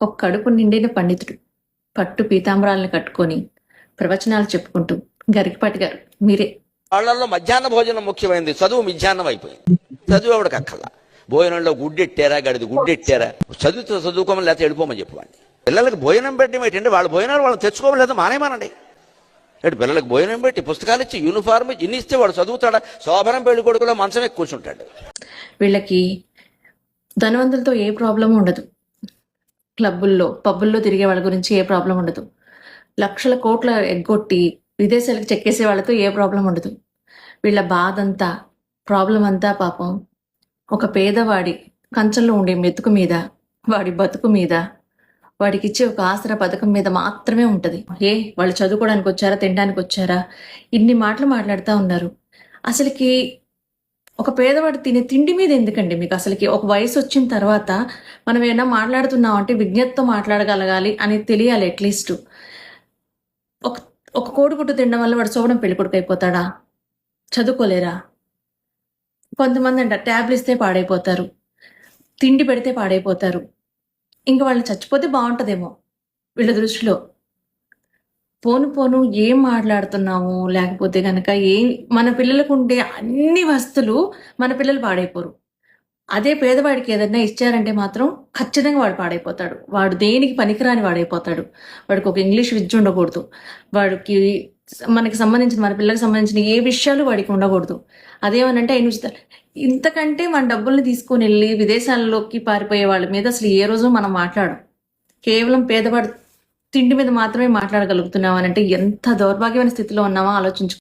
ఒక కడుపు నిండిన పండితుడు పట్టు పీతాంబరాలను కట్టుకొని ప్రవచనాలు చెప్పుకుంటూ గరికపాటి గారు మీరే. వాళ్ళల్లో మధ్యాహ్న భోజనం ముఖ్యమైనది, చదువు మధ్యాహ్నం అయిపోయింది. చదువు ఎవడికి అక్కర్లా. భోజనంలో గుడ్డెట్టారా, గడిది గుడ్డెట్టారా, చదువుకోమని లేకపోతే వెళ్ళిపోమని చెప్పండి. పిల్లలకు భోజనం పెట్టడం ఏంటంటే వాళ్ళ భోజనాలు వాళ్ళు తెచ్చుకోమని లేదా మానేమానండి. పిల్లలకు భోజనం పెట్టి పుస్తకాలు ఇచ్చి యూనిఫార్మ్ ఇన్ని ఇస్తే వాడు చదువుతాడా? శోభనం పెళ్లి కొడుకులో మంచం ఎక్కి కూర్చుంటాడు. వీళ్ళకి ధనవంతులతో ఏ ప్రాబ్లం ఉండదు, క్లబ్బుల్లో పబ్బుల్లో తిరిగే వాళ్ళ గురించి ఏ ప్రాబ్లం ఉండదు, లక్షల కోట్ల ఎగ్గొట్టి విదేశాలకు చెక్కేసే వాళ్ళతో ఏ ప్రాబ్లం ఉండదు. వీళ్ళ బాధ అంతా, ప్రాబ్లం అంతా పాపం ఒక పేదవాడి కంచంలో ఉండే మెతుకు మీద, వాడి బతుకు మీద, వాడికి ఇచ్చే ఒక ఆసరా పథకం మీద మాత్రమే ఉంటుంది. వాళ్ళు చదువుకోవడానికి వచ్చారా, తినడానికి వచ్చారా, ఇన్ని మాటలు మాట్లాడుతూ ఉన్నారు. అసలుకి ఒక పేదవాడు తినే తిండి మీద ఎందుకండి మీకు? అసలుకి ఒక వయసు వచ్చిన తర్వాత మనం ఏమైనా మాట్లాడుతున్నాం అంటే విజ్ఞతతో మాట్లాడగలగాలి అనేది తెలియాలి. అట్లీస్ట్ ఒక ఒక కోడిగుడ్డు తినడం వల్ల వాడు సోవడం పెళ్లి కొడుకు అయిపోతాడా? చదువుకోలేరా? కొంతమంది అంట ట్యాబ్లు ఇస్తే పాడైపోతారు, తిండి పెడితే పాడైపోతారు. ఇంకా వాళ్ళు చచ్చిపోతే బాగుంటుందేమో వీళ్ళ దృష్టిలో. పోను పోను ఏం మాట్లాడుతున్నాము, లేకపోతే కనుక మన పిల్లలకు ఉండే అన్ని వస్తువులు మన పిల్లలు పాడైపోరు. అదే పేదవాడికి ఏదన్నా ఇచ్చారంటే మాత్రం ఖచ్చితంగా వాడు పాడైపోతాడు. వాడు దేనికి పనికిరాని వాడైపోతాడు. వాడికి ఒక ఇంగ్లీష్ విద్య ఉండకూడదు. వాడికి మనకి సంబంధించిన, మన పిల్లలకు సంబంధించిన ఏ విషయాలు వాడికి ఉండకూడదు. అదేమనంటే ఇంతకంటే మన డబ్బుల్ని తీసుకొని వెళ్ళి విదేశాల్లోకి పారిపోయే వాళ్ళ మీద అసలు ఏ రోజు మనం మాట్లాడం. కేవలం పేదవాడు తిండి మీద మాత్రమే మాట్లాడగలుగుతున్నాం అని అంటే ఎంత దౌర్భాగ్యమైన స్థితిలో ఉన్నామో ఆలోచించు.